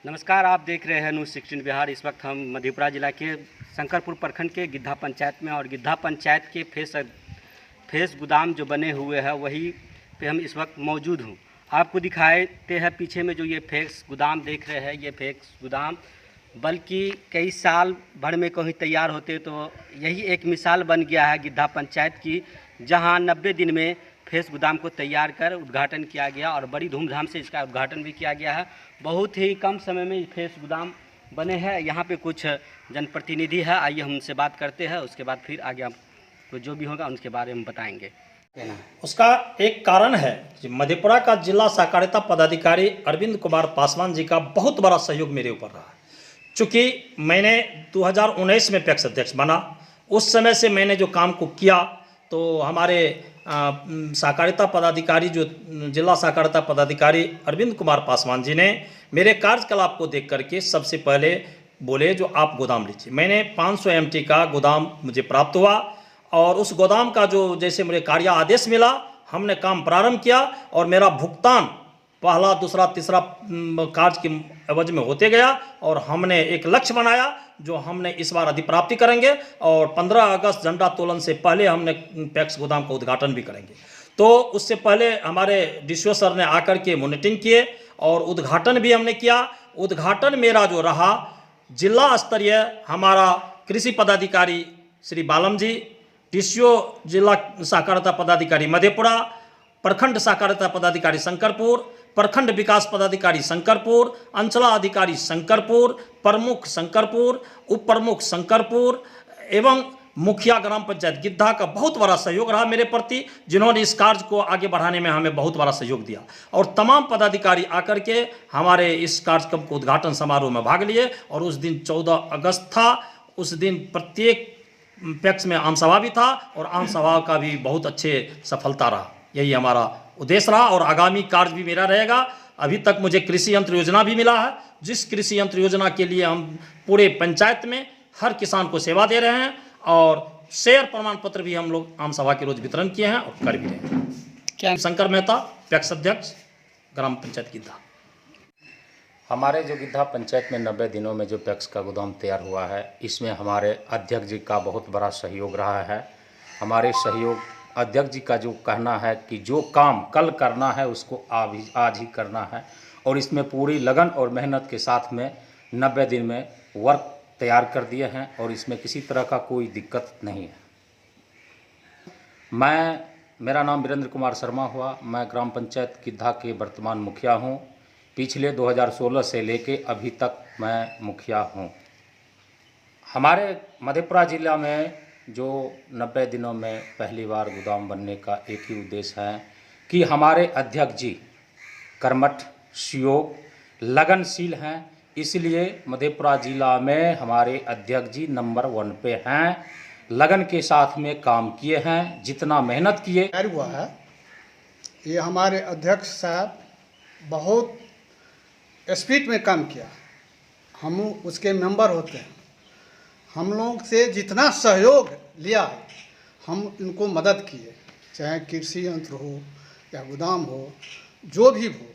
नमस्कार, आप देख रहे हैं न्यूज़ 16 बिहार। इस वक्त हम मधेपुरा जिला के शंकरपुर प्रखंड के गिद्धा पंचायत में और गिद्धा पंचायत के फेस गोदाम जो बने हुए हैं वही पे हम इस वक्त मौजूद हूँ। आपको दिखाते हैं पीछे में जो ये फेस गोदाम देख रहे हैं, ये फेस गोदाम बल्कि कई साल भर में कहीं तैयार होते तो यही एक मिसाल बन गया है गिद्धा पंचायत की, जहाँ 90 दिन में फेस गोदाम को तैयार कर उद्घाटन किया गया और बड़ी धूमधाम से इसका उद्घाटन भी किया गया है। बहुत ही कम समय में फेस गोदाम बने हैं। यहाँ पे कुछ जनप्रतिनिधि है, आइए हम उनसे बात करते हैं, उसके बाद फिर आगे आपको जो भी होगा उनके बारे में बताएंगे। उसका एक कारण है कि मधेपुरा का जिला सहकारिता पदाधिकारी अरविंद कुमार पासवान जी का बहुत बड़ा सहयोग मेरे ऊपर रहा है। चूँकि मैंने 2019 में पैक्स अध्यक्ष बना, उस समय से मैंने जो काम को किया तो हमारे सहकारिता पदाधिकारी जो जिला सहकारिता पदाधिकारी अरविंद कुमार पासवान जी ने मेरे कार्यकलाप को देख करके सबसे पहले बोले जो आप गोदाम लीजिए। मैंने 500 MT का गोदाम मुझे प्राप्त हुआ और उस गोदाम का जो जैसे मुझे कार्य आदेश मिला, हमने काम प्रारंभ किया और मेरा भुगतान पहला दूसरा तीसरा कार्य के एवज में होते गया और हमने एक लक्ष्य बनाया जो हमने इस बार अधिप्राप्ति करेंगे और 15 अगस्त झंडा तोलन से पहले हमने पैक्स गोदाम का उद्घाटन भी करेंगे। तो उससे पहले हमारे DCO सर ने आकर के मॉनिटरिंग किए और उद्घाटन भी हमने किया। उद्घाटन मेरा जो रहा जिला स्तरीय हमारा कृषि पदाधिकारी श्री बालम जी, DCO जिला सहकारिता पदाधिकारी मधेपुरा, प्रखंड सहकारिता पदाधिकारी शंकरपुर, प्रखंड विकास पदाधिकारी शंकरपुर, अंचलाधिकारी शंकरपुर, प्रमुख शंकरपुर, उप प्रमुख शंकरपुर एवं मुखिया ग्राम पंचायत गिद्धा का बहुत बड़ा सहयोग रहा मेरे प्रति, जिन्होंने इस कार्य को आगे बढ़ाने में हमें बहुत बड़ा सहयोग दिया। और तमाम पदाधिकारी आकर के हमारे इस कार्यक्रम को उद्घाटन समारोह में भाग लिए और उस दिन 14 अगस्त था। उस दिन प्रत्येक पैक्स में आम सभा भी था और आम सभा का भी बहुत अच्छे सफलता रहा। यही हमारा उद्देश्य रहा और आगामी कार्य भी मेरा रहेगा। अभी तक मुझे कृषि यंत्र योजना भी मिला है, जिस कृषि यंत्र योजना के लिए हम पूरे पंचायत में हर किसान को सेवा दे रहे हैं और शेयर प्रमाण पत्र भी हम लोग आम सभा के रोज वितरण किए हैं और कर भी रहे हैं। क्या शंकर मेहता, पैक्स अध्यक्ष, ग्राम पंचायत गिद्धा। हमारे जो गिद्धा पंचायत में 90 दिनों में जो पैक्स का गोदाम तैयार हुआ है, इसमें हमारे अध्यक्ष जी का बहुत बड़ा सहयोग रहा है। हमारे सहयोग अध्यक्ष जी का जो कहना है कि जो काम कल करना है उसको आज ही करना है और इसमें पूरी लगन और मेहनत के साथ में 90 दिन में वर्क तैयार कर दिए हैं और इसमें किसी तरह का कोई दिक्कत नहीं है। मेरा नाम वीरेंद्र कुमार शर्मा हुआ। मैं ग्राम पंचायत गिद्धा के वर्तमान मुखिया हूँ। पिछले 2016 से लेके अभी तक मैं मुखिया हूँ। हमारे मधेपुरा जिला में जो 90 दिनों में पहली बार गोदाम बनने का एक ही उद्देश्य है कि हमारे अध्यक्ष जी कर्मठ, सहयोग, लगनशील हैं। इसलिए मधेपुरा जिला में हमारे अध्यक्ष जी नंबर 1 पे हैं। लगन के साथ में काम किए हैं, जितना मेहनत किए हुआ है। ये हमारे अध्यक्ष साहब बहुत स्पीड में काम किया, हम उसके मेंबर होते हैं। हम लोग से जितना सहयोग लिया है हम इनको मदद किए, चाहे कृषि यंत्र हो या गोदाम हो, जो भी हो,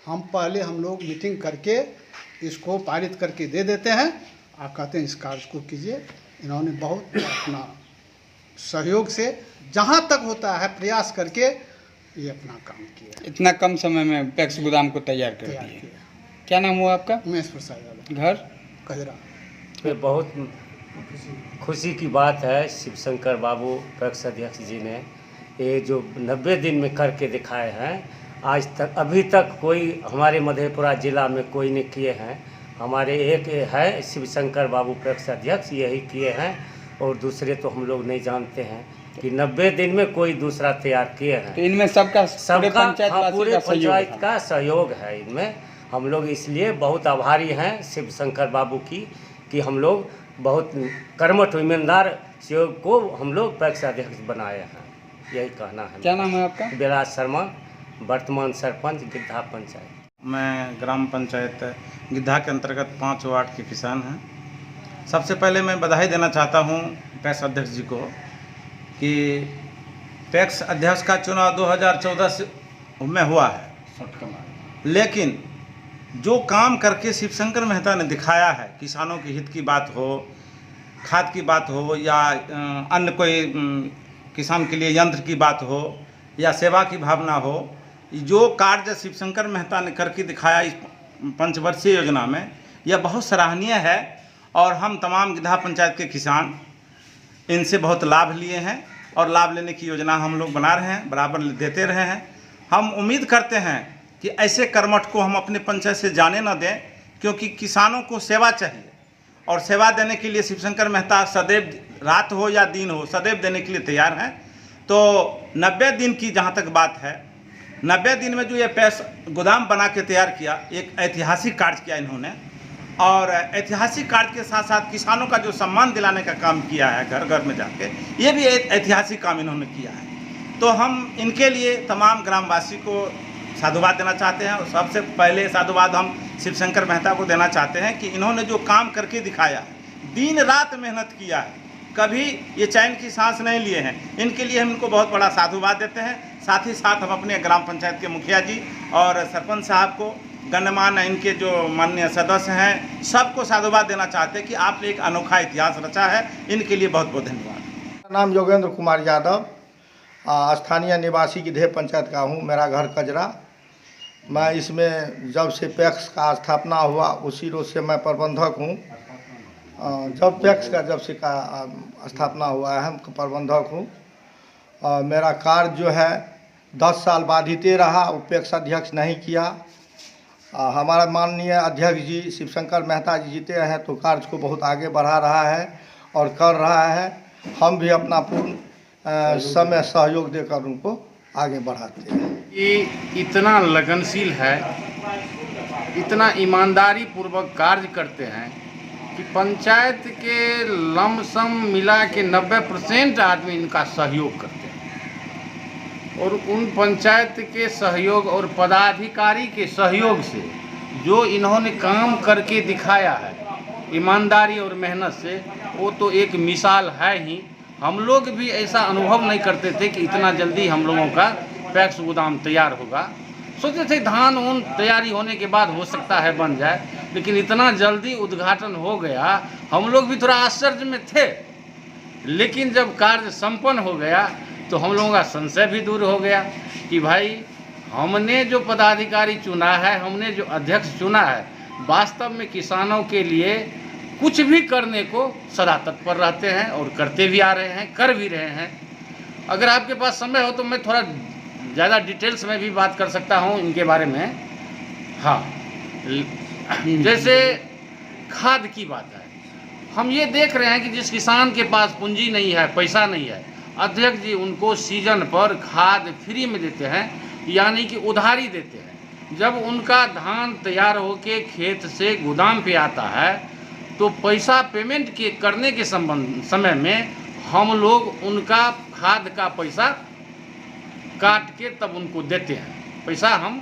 हम पहले हम लोग मीटिंग करके इसको पारित करके दे देते हैं और कहते हैं इस कार्य को कीजिए। इन्होंने बहुत अपना सहयोग से जहाँ तक होता है प्रयास करके ये अपना काम किया। इतना कम समय में पैक्स गोदाम को तैयार कर दिए। क्या नाम हुआ आपका? उमेश प्रसाद, घर कजरा। ये बहुत खुशी की बात है, शिव शंकर बाबू पैक्स अध्यक्ष जी ने ये जो 90 दिन में करके दिखाए हैं। आज तक अभी तक कोई हमारे मधेपुरा जिला में कोई नहीं किए हैं। हमारे एक है शिव शंकर बाबू पैक्स अध्यक्ष, यही किए हैं और दूसरे तो हम लोग नहीं जानते हैं कि 90 दिन में कोई दूसरा तैयार किए हैं। तो इनमें सबका पूरे पंचायत का सहयोग है इनमें। हम लोग इसलिए बहुत आभारी हैं शिव शंकर बाबू की कि हम लोग बहुत कर्मठ ईमानदार सहयोग को हम लोग पैक्स अध्यक्ष बनाए हैं। यही कहना है। क्या नाम है आपका? विराज शर्मा, वर्तमान सरपंच गिद्धा पंचायत। मैं ग्राम पंचायत गिद्धा के अंतर्गत 5 वार्ड के किसान हैं। सबसे पहले मैं बधाई देना चाहता हूं पैक्स अध्यक्ष जी को कि पैक्स अध्यक्ष का चुनाव 2014 में हुआ है, लेकिन जो काम करके शिवशंकर मेहता ने दिखाया है, किसानों के हित की बात हो, खाद की बात हो, या अन्य कोई किसान के लिए यंत्र की बात हो, या सेवा की भावना हो, जो कार्य शिवशंकर मेहता ने करके दिखाया इस पंचवर्षीय योजना में, यह बहुत सराहनीय है। और हम तमाम गिद्धा पंचायत के किसान इनसे बहुत लाभ लिए हैं और लाभ लेने की योजना हम लोग बना रहे हैं, बराबर देते रहे हैं। हम उम्मीद करते हैं कि ऐसे कर्मठ को हम अपने पंचायत से जाने न दें, क्योंकि किसानों को सेवा चाहिए और सेवा देने के लिए शिवशंकर मेहता सदैव, रात हो या दिन हो, सदैव देने के लिए तैयार हैं। तो 90 दिन की जहाँ तक बात है, 90 दिन में जो ये गोदाम बना के तैयार किया, एक ऐतिहासिक कार्य किया इन्होंने। और ऐतिहासिक कार्य के साथ साथ किसानों का जो सम्मान दिलाने का काम किया है घर घर में जाके, ये भी एक ऐतिहासिक काम इन्होंने किया है। तो हम इनके लिए तमाम ग्रामवासी को साधुवाद देना चाहते हैं। और सबसे पहले साधुवाद हम शिवशंकर मेहता को देना चाहते हैं कि इन्होंने जो काम करके दिखाया है, दिन रात मेहनत किया है, कभी ये चैन की सांस नहीं लिए हैं, इनके लिए हम इनको बहुत बड़ा साधुवाद देते हैं। साथ ही साथ हम अपने ग्राम पंचायत के मुखिया जी और सरपंच साहब को, गणमान्य इनके जो माननीय सदस्य हैं, सबको साधुवाद देना चाहते हैं कि आपने एक अनोखा इतिहास रचा है। इनके लिए बहुत बहुत धन्यवाद। मेरा नाम योगेंद्र कुमार यादव, स्थानीय निवासी गिद्धे पंचायत का हूँ। मेरा घर कजरा। मैं इसमें जब से पैक्स का स्थापना हुआ उसी रोज से मैं प्रबंधक हूँ। जब पैक्स का स्थापना हुआ है, हम प्रबंधक हूँ। मेरा कार्य जो है 10 साल बाधिते रहा, पैक्स अध्यक्ष नहीं किया। हमारा माननीय अध्यक्ष जी शिवशंकर मेहता जी जीते हैं तो कार्य को बहुत आगे बढ़ा रहा है और कर रहा है। हम भी अपना पूर्ण समय सहयोग देकर उनको आगे बढ़ाते हैं। ये इतना लगनशील है, इतना ईमानदारी पूर्वक कार्य करते हैं कि पंचायत के लमसम मिला के 90% आदमी इनका सहयोग करते हैं। और उन पंचायत के सहयोग और पदाधिकारी के सहयोग से जो इन्होंने काम करके दिखाया है ईमानदारी और मेहनत से, वो तो एक मिसाल है ही। हम लोग भी ऐसा अनुभव नहीं करते थे कि इतना जल्दी हम लोगों का पैक्स गोदाम तैयार होगा। सोचते थे धान उन तैयारी होने के बाद हो सकता है बन जाए, लेकिन इतना जल्दी उद्घाटन हो गया, हम लोग भी थोड़ा आश्चर्य में थे। लेकिन जब कार्य संपन्न हो गया तो हम लोगों का संशय भी दूर हो गया कि भाई हमने जो पदाधिकारी चुना है, हमने जो अध्यक्ष चुना है, वास्तव में किसानों के लिए कुछ भी करने को सदा तत्पर रहते हैं और करते भी आ रहे हैं, कर भी रहे हैं। अगर आपके पास समय हो तो मैं थोड़ा ज़्यादा डिटेल्स में भी बात कर सकता हूँ इनके बारे में। हाँ, जैसे खाद की बात है, हम ये देख रहे हैं कि जिस किसान के पास पूंजी नहीं है, पैसा नहीं है, अध्यक्ष जी उनको सीजन पर खाद फ्री में देते हैं, यानी कि उधारी देते हैं। जब उनका धान तैयार होके खेत से गोदाम पे आता है तो पैसा पेमेंट के करने के समय में हम लोग उनका खाद का पैसा काट के तब उनको देते हैं। पैसा हम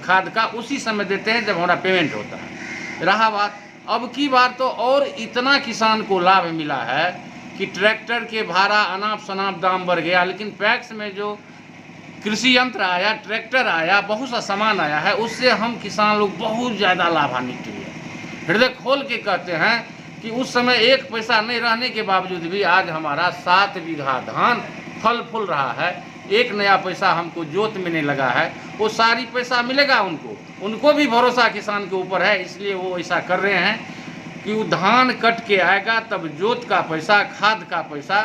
खाद का उसी समय देते हैं जब हमारा पेमेंट होता है। रहा बात, अब की बार तो और इतना किसान को लाभ मिला है कि ट्रैक्टर के भाड़ा अनाप शनाप दाम बढ़ गया, लेकिन पैक्स में जो कृषि यंत्र आया, ट्रैक्टर आया, बहुत सा सामान आया है, उससे हम किसान लोग बहुत ज़्यादा लाभान्वित हुए। हृदय खोल के कहते हैं कि उस समय एक पैसा नहीं रहने के बावजूद भी आज हमारा 7 बीघा धान फल फूल रहा है। एक नया पैसा हमको जोत में नहीं लगा है, वो सारी पैसा मिलेगा उनको भी भरोसा किसान के ऊपर है, इसलिए वो ऐसा कर रहे हैं कि वो धान कट के आएगा तब जोत का पैसा, खाद का पैसा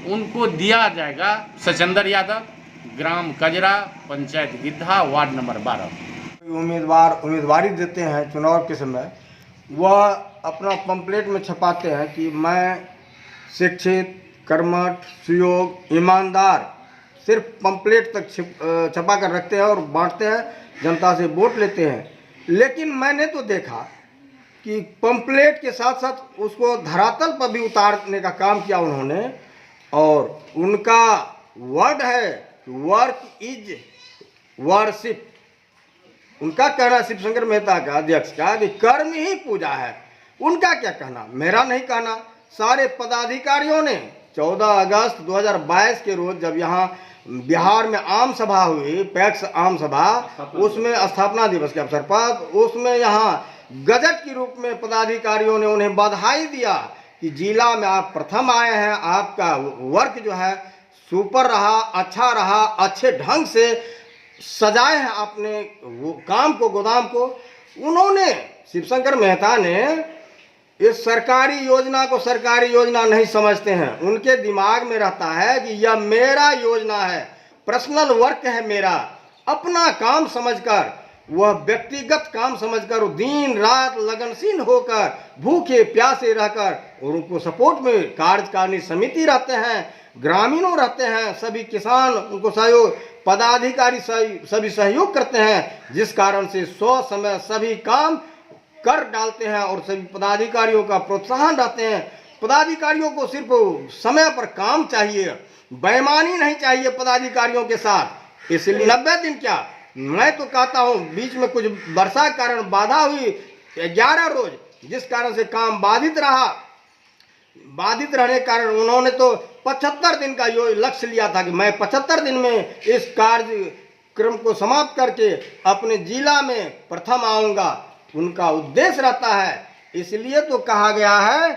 उनको दिया जाएगा। सचंदर यादव, ग्राम कजरा, पंचायत गिद्धा, वार्ड नंबर 12। उम्मीदवार उम्मीदवारी देते हैं चुनाव के समय, वह अपना पंपलेट में छपाते हैं कि मैं शिक्षित, कर्मठ, सुयोग, ईमानदार, सिर्फ पंपलेट तक छपा कर रखते हैं और बांटते हैं, जनता से वोट लेते हैं। लेकिन मैंने तो देखा कि पंपलेट के साथ साथ उसको धरातल पर भी उतारने का काम किया उन्होंने। और उनका वर्ड है वर्क इज वर्शिप। उनका कहना, शिवशंकर मेहता का अध्यक्ष का, कि कर्म ही पूजा है। उनका क्या कहना, मेरा नहीं कहना। सारे पदाधिकारियों ने 14 अगस्त 2022 के रोज जब यहाँ बिहार में आम सभा हुई, पैक्स आम सभा, उसमें स्थापना दिवस के अवसर पर उसमें यहाँ गजट के रूप में पदाधिकारियों ने उन्हें बधाई दिया कि जिला में आप प्रथम आए हैं, आपका वर्क जो है सुपर रहा, अच्छा रहा, अच्छे ढंग से सजाए हैं अपने वो काम को, गोदाम को। उन्होंने शिवशंकर मेहता ने इस सरकारी योजना को सरकारी योजना नहीं समझते हैं। उनके दिमाग में रहता है कि यह मेरा योजना है, पर्सनल वर्क है मेरा, अपना काम समझकर, वह व्यक्तिगत काम समझकर दिन रात लगनशील होकर, भूखे प्यासे रहकर, और उनको सपोर्ट में कार्यकारिणी समिति रहते हैं, ग्रामीणों रहते हैं, सभी किसान उनको सहयोग, पदाधिकारी सभी सहयोग करते हैं, जिस कारण से 100 समय सभी काम कर डालते हैं और सभी पदाधिकारियों का प्रोत्साहन रहते हैं। पदाधिकारियों को सिर्फ समय पर काम चाहिए, बेईमानी नहीं चाहिए पदाधिकारियों के साथ। इसलिए 90 दिन क्या, मैं तो कहता हूँ बीच में कुछ वर्षा के कारण बाधा हुई 11 रोज, जिस कारण से काम बाधित रहा। बाधित रहने के कारण उन्होंने तो 75 दिन का लक्ष्य लिया था कि मैं 75 दिन में इस कार्यक्रम को समाप्त करके अपने जिला में प्रथम आऊँगा। उनका उद्देश्य रहता है, इसलिए तो कहा गया है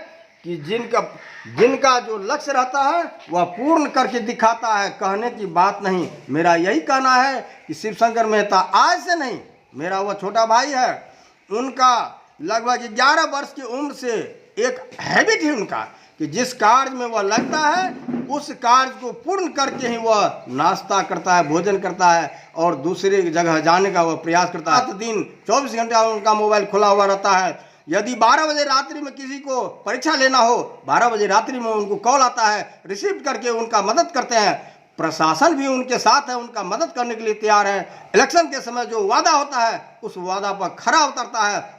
कि जिनका जो लक्ष्य रहता है वह पूर्ण करके दिखाता है, कहने की बात नहीं। मेरा यही कहना है कि शिवशंकर मेहता आज से नहीं, मेरा वह छोटा भाई है, उनका लगभग 11 वर्ष की उम्र से एक हैबिट है उनका कि जिस कार्य में वह लगता है उस कार्य को पूर्ण करके ही वह नाश्ता करता है, भोजन करता है और दूसरे जगह जाने का वह प्रयास करता है। दिन 24 घंटे उनका मोबाइल खुला हुआ रहता है। यदि 12 बजे रात्रि में किसी को परीक्षा लेना हो, 12 बजे रात्रि में उनको कॉल आता है, रिसीव करके उनका मदद करते हैं। प्रशासन भी उनके साथ है, उनका मदद करने के लिए तैयार है। इलेक्शन के समय जो वादा होता है उस वादा पर खरा उतरता है।